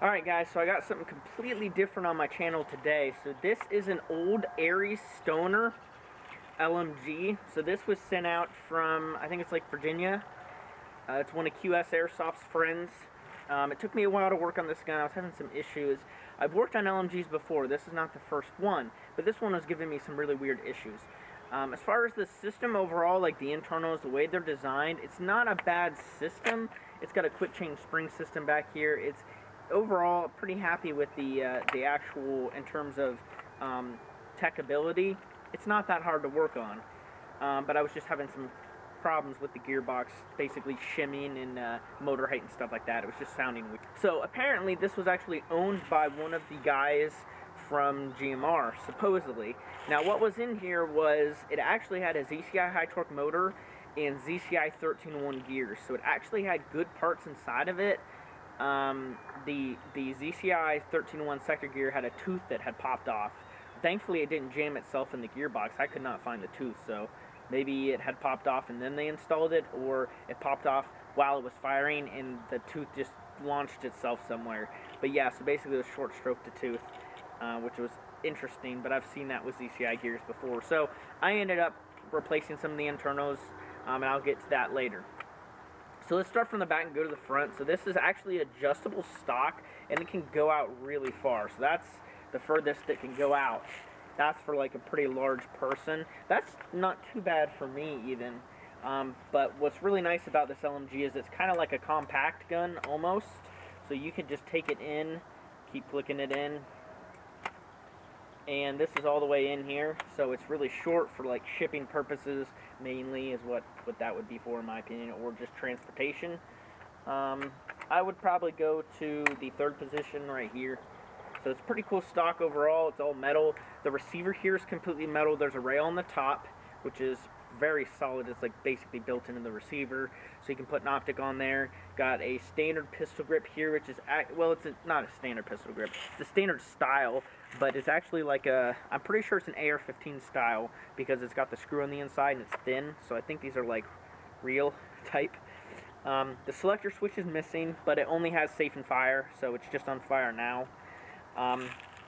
Alright guys, so I got something completely different on my channel today. So this is an old ARES Stoner LMG. So this was sent out from, I think it's like Virginia. It's one of QS Airsoft's friends. It took me a while to work on this gun. I was having some issues. I've worked on LMGs before. This is not the first one, but this one was giving me some really weird issues. As far as the system overall, like the internals, the way they're designed, it's not a bad system. It's got a quick change spring system back here. It's overall pretty happy with the actual, in terms of tech ability. It's not that hard to work on, but I was just having some problems with the gearbox, basically shimming and motor height and stuff like that. It was just sounding weird. So apparently this was actually owned by one of the guys from GMR, supposedly. Now what was in here was, it actually had a ZCI high torque motor and ZCI 13-1 gears, so it actually had good parts inside of it. The ZCI 13-1 sector gear had a tooth that had popped off. Thankfully it didn't jam itself in the gearbox. I could not find the tooth, so maybe it had popped off and then they installed it, or it popped off while it was firing and the tooth just launched itself somewhere. But yeah, so basically it was short stroke to tooth, which was interesting, but I've seen that with ZCI gears before. So I ended up replacing some of the internals, and I'll get to that later. So let's start from the back and go to the front. So this is actually adjustable stock, and it can go out really far. So that's the furthest it can go out. That's for like a pretty large person. That's not too bad for me even. But what's really nice about this LMG is it's kind of like a compact gun almost. So you can just take it in, keep clicking it in. And this is all the way in here, so it's really short for like shipping purposes mainly, is what that would be for, in my opinion, or just transportation. I would probably go to the third position right here. So it's pretty cool stock overall. It's all metal. The receiver here is completely metal. There's a rail on the top, which is very solid. It's like basically built into the receiver, so you can put an optic on there. Got a standard pistol grip here, which is, well, it's not a standard pistol grip. It's a standard style, but it's actually like a, I'm pretty sure it's an AR-15 style, because it's got the screw on the inside and it's thin, so I think these are like real type. The selector switch is missing, but it only has safe and fire, so it's just on fire now.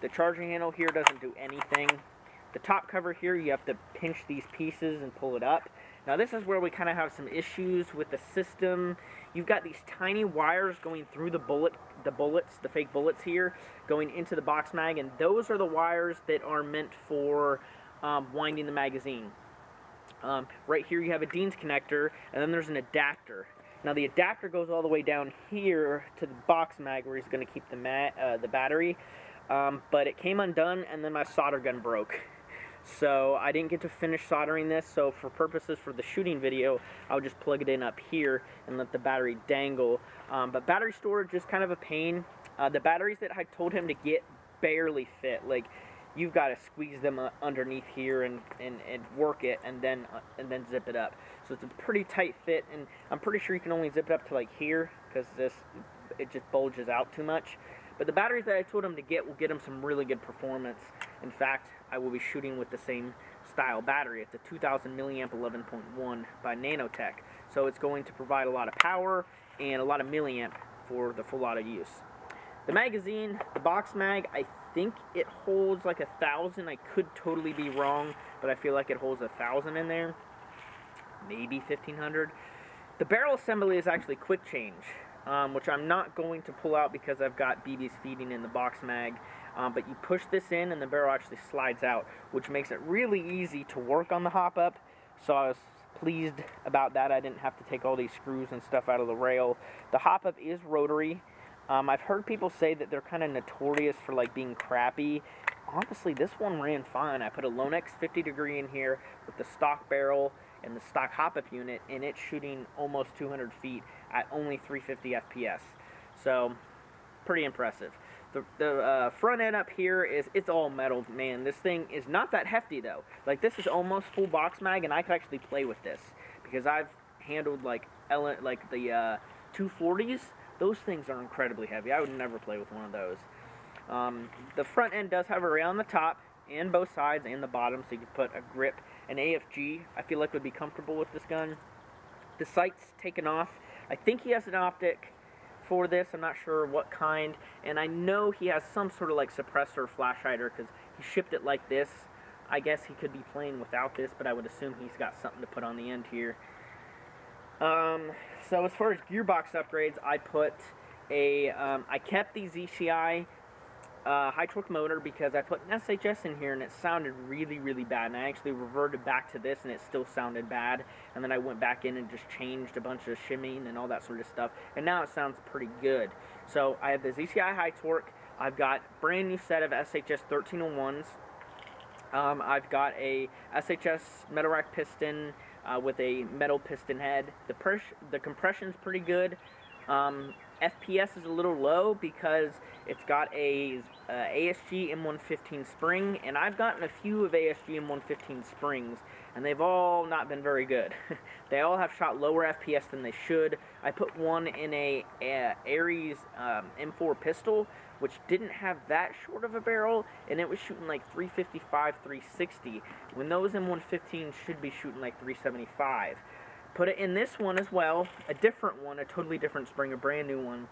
The charging handle here doesn't do anything. The top cover here, you have to pinch these pieces and pull it up. Now this is where we kind of have some issues with the system. You've got these tiny wires going through the fake bullets here, going into the box mag, and those are the wires that are meant for winding the magazine. Right here you have a Dean's connector, and then there's an adapter. Now the adapter goes all the way down here to the box mag where he's going to keep the battery, but it came undone and then my solder gun broke. So I didn't get to finish soldering this, so for purposes for the shooting video, I'll just plug it in up here and let the battery dangle. But battery storage is kind of a pain. The batteries that I told him to get barely fit. Like, you've got to squeeze them underneath here and work it and then zip it up. So it's a pretty tight fit, and I'm pretty sure you can only zip it up to like here, because it just bulges out too much. But the batteries that I told him to get will get him some really good performance. In fact, I will be shooting with the same style battery. It's a 2000 milliamp 11.1 by Nanotech. So it's going to provide a lot of power and a lot of milliamp for the full auto use. The magazine, the box mag, I think it holds like 1,000. I could totally be wrong, but I feel like it holds 1,000 in there. Maybe 1,500. The barrel assembly is actually quick change, which I'm not going to pull out because I've got BBs feeding in the box mag. But you push this in and the barrel actually slides out, which makes it really easy to work on the hop-up. So I was pleased about that. I didn't have to take all these screws and stuff out of the rail. The hop-up is rotary. I've heard people say that they're kind of notorious for like being crappy. Honestly, this one ran fine. I put a Lonex 50 degree in here with the stock barrel and the stock hop-up unit, and it's shooting almost 200 feet at only 350 FPS. So, pretty impressive. The front end up here it's all metal, man. This thing is not that hefty though. Like, this is almost full box mag, and I could actually play with this because I've handled like the 240s. Those things are incredibly heavy. I would never play with one of those. The front end does have a rail on the top and both sides and the bottom, so you can put a grip. An AFG, I feel like, would be comfortable with this gun. The sight's taken off. I think he has an optic for this. I'm not sure what kind, and I know he has some sort of like suppressor flash hider because he shipped it like this. I guess he could be playing without this, but I would assume he's got something to put on the end here. So as far as gearbox upgrades, I put I kept the ZCI high torque motor because I put an SHS in here and it sounded really, really bad, and I actually reverted back to this and it still sounded bad, and then I went back in and just changed a bunch of shimming and all that sort of stuff, and now it sounds pretty good. So I have the ZCI high torque. I've got brand new set of SHS 1301s. I've got a SHS metal rack piston with a metal piston head. The compression's pretty good. FPS is a little low because it's got a ASG M115 spring, and I've gotten a few of ASG M115 springs, and they've all not been very good. They all have shot lower FPS than they should. I put one in a ARES M4 pistol, which didn't have that short of a barrel, and it was shooting like 355, 360, when those M115s should be shooting like 375. Put it in this one as well, a different one, a totally different spring, a brand new one,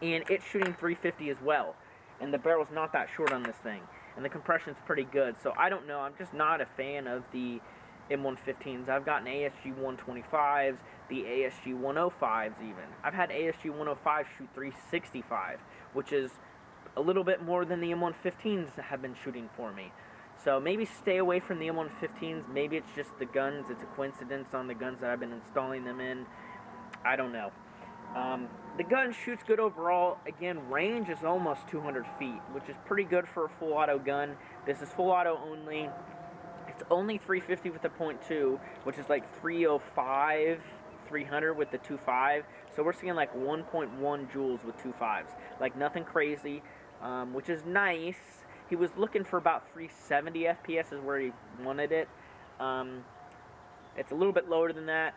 and it's shooting 350 as well, and the barrel's not that short on this thing, and the compression's pretty good. So I don't know, I'm just not a fan of the M115s. I've gotten ASG 125s, the ASG 105s even. I've had ASG 105 shoot 365, which is a little bit more than the M115s have been shooting for me. So maybe stay away from the M115s. Maybe it's just the guns. It's a coincidence on the guns that I've been installing them in. I don't know. The gun shoots good overall. Again, range is almost 200 feet, which is pretty good for a full auto gun. This is full auto only. It's only 350 with the .2, which is like 305, 300 with the 2.5. So we're seeing like 1.1 joules with 2.5s. Like nothing crazy, which is nice. He was looking for about 370 FPS is where he wanted it. It's a little bit lower than that,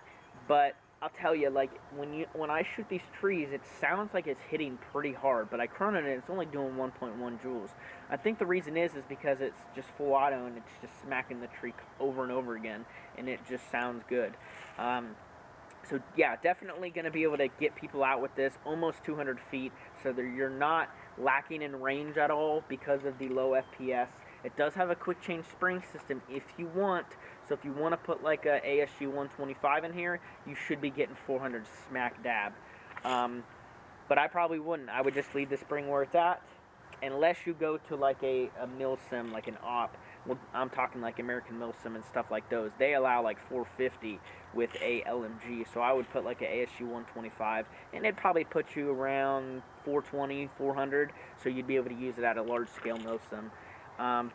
but I'll tell you, like when I shoot these trees, it sounds like it's hitting pretty hard, but I chronoed it, it's only doing 1.1 joules. I think the reason is because it's just full auto and it's just smacking the tree over and over again, and it just sounds good. So yeah, definitely going to be able to get people out with this, almost 200 feet, so that you're not lacking in range at all because of the low FPS. It does have a quick change spring system if you want, so if you want to put like a ASG 125 in here, you should be getting 400 smack dab. But I probably wouldn't. I would just leave the spring where it's at, unless you go to like a milsim, like an op. Well, I'm talking like American milsim and stuff like those. They allow like 450 with a LMG, so I would put like a ASG 125, and it'd probably put you around 420, 400, so you'd be able to use it at a large scale milsim.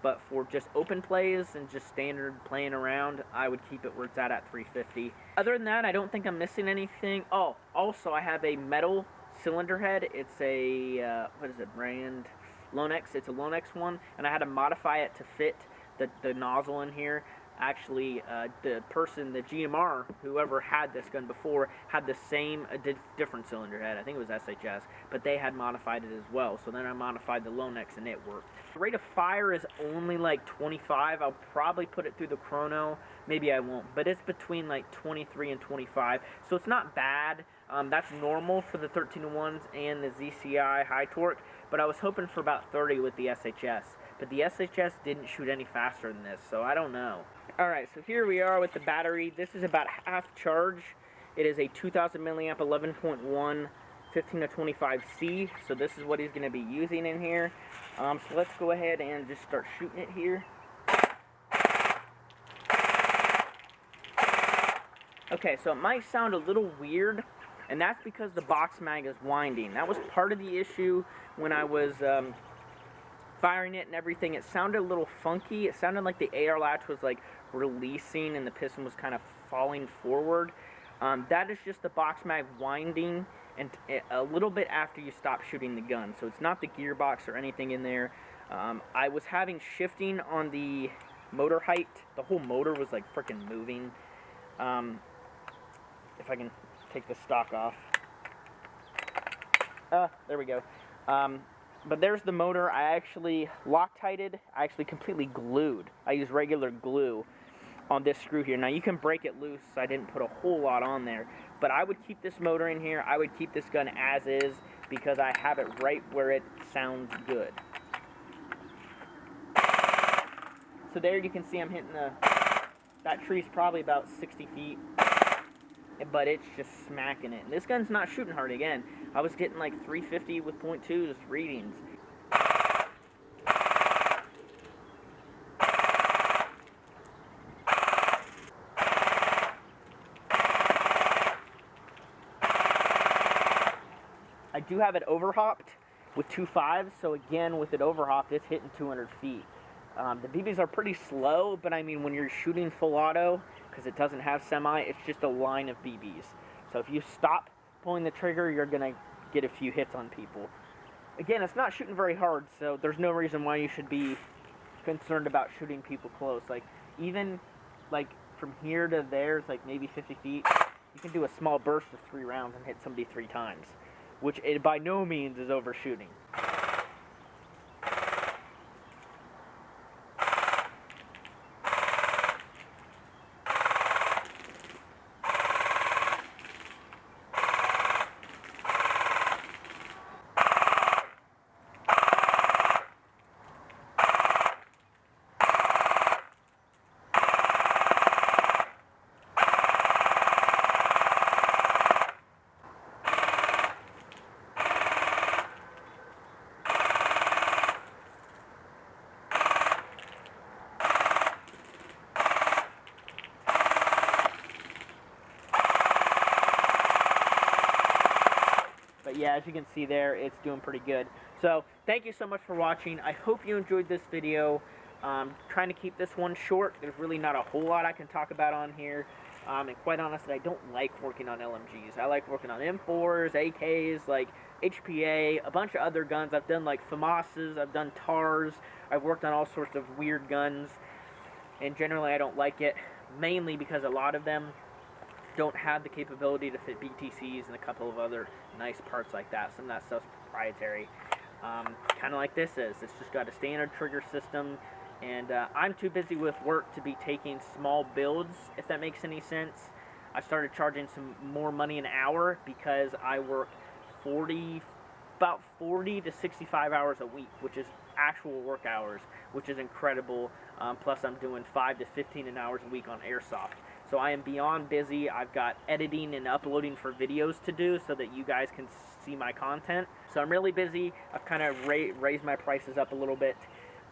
But for just open plays and just standard playing around, I would keep it where it's at 350. Other than that, I don't think I'm missing anything. Oh, also I have a metal cylinder head. It's a, what is it, brand? Lonex. It's a Lonex one, and I had to modify it to fit the nozzle in here. Actually, the GMR, whoever had this gun before, had the same, different cylinder head. I think it was SHS, but they had modified it as well. So then I modified the Lonex and it worked. The rate of fire is only like 25. I'll probably put it through the chrono. Maybe I won't, but it's between like 23 and 25. So it's not bad. That's normal for the 1301s and the ZCI high torque, but I was hoping for about 30 with the SHS. But the SHS didn't shoot any faster than this, so I don't know. Alright, so here we are with the battery. This is about half charge. It is a 2000 milliamp 11.1 15 to 25C, so this is what he's going to be using in here. So let's go ahead and just start shooting it here. Okay, so it might sound a little weird, and that's because the box mag is winding. That was part of the issue when I was firing it and everything. It sounded a little funky. It sounded like the AR latch was like releasing and the piston was kind of falling forward. That is just the box mag winding and a little bit after you stop shooting the gun. So it's not the gearbox or anything in there. I was having shifting on the motor height. The whole motor was like freaking moving. If I can take the stock off. There we go. But there's the motor. I actually Loctited. I actually completely glued. I used regular glue on this screw here. Now you can break it loose. I didn't put a whole lot on there, But I would keep this motor in here. I would keep this gun as is because I have it right where it sounds good. So there you can see I'm hitting that tree's probably about 60 feet. But it's just smacking it. And this gun's not shooting hard again. I was getting like 350 with .2s readings. I do have it overhopped with 2.5s, so again, with it overhopped, it's hitting 200 feet. The BBs are pretty slow, but I mean, when you're shooting full auto, because it doesn't have semi, it's just a line of BBs. So if you stop pulling the trigger, you're going to get a few hits on people. Again, it's not shooting very hard, so there's no reason why you should be concerned about shooting people close. Like, even, like, from here to there, it's like maybe 50 feet. You can do a small burst of 3 rounds and hit somebody 3 times, which it by no means is overshooting. But yeah, as you can see there, it's doing pretty good. So thank you so much for watching. I hope you enjoyed this video. Trying to keep this one short. There's really not a whole lot I can talk about on here. And quite honestly, I don't like working on LMGs. I like working on M4s, AKs, like HPA, a bunch of other guns. I've done like FAMASs, I've done TARs, I've worked on all sorts of weird guns. And generally I don't like it, mainly because a lot of them don't have the capability to fit BTCs and a couple of other nice parts like that. Some of that stuff's proprietary. Kind of like this is. It's just got a standard trigger system, and I'm too busy with work to be taking small builds, if that makes any sense. I started charging some more money an hour because I work about 40 to 65 hours a week, which is actual work hours, which is incredible. Plus I'm doing 5 to 15 hours a week on Airsoft. So I am beyond busy. I've got editing and uploading for videos to do so that you guys can see my content. So I'm really busy. I've kind of raised my prices up a little bit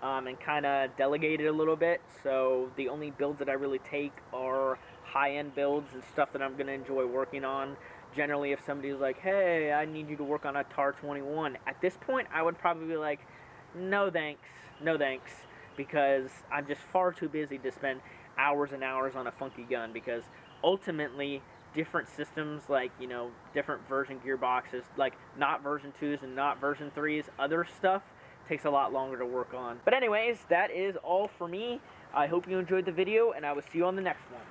and kind of delegated a little bit. So the only builds that I really take are high-end builds and stuff that I'm going to enjoy working on. Generally, if somebody's like, hey, I need you to work on a TAR 21, at this point, I would probably be like, no thanks, no thanks, because I'm just far too busy to spend hours and hours on a funky gun, because ultimately different systems, like, you know, different version gearboxes, like not version 2s and not version 3s, other stuff takes a lot longer to work on. But anyways, that is all for me. I hope you enjoyed the video, and I will see you on the next one.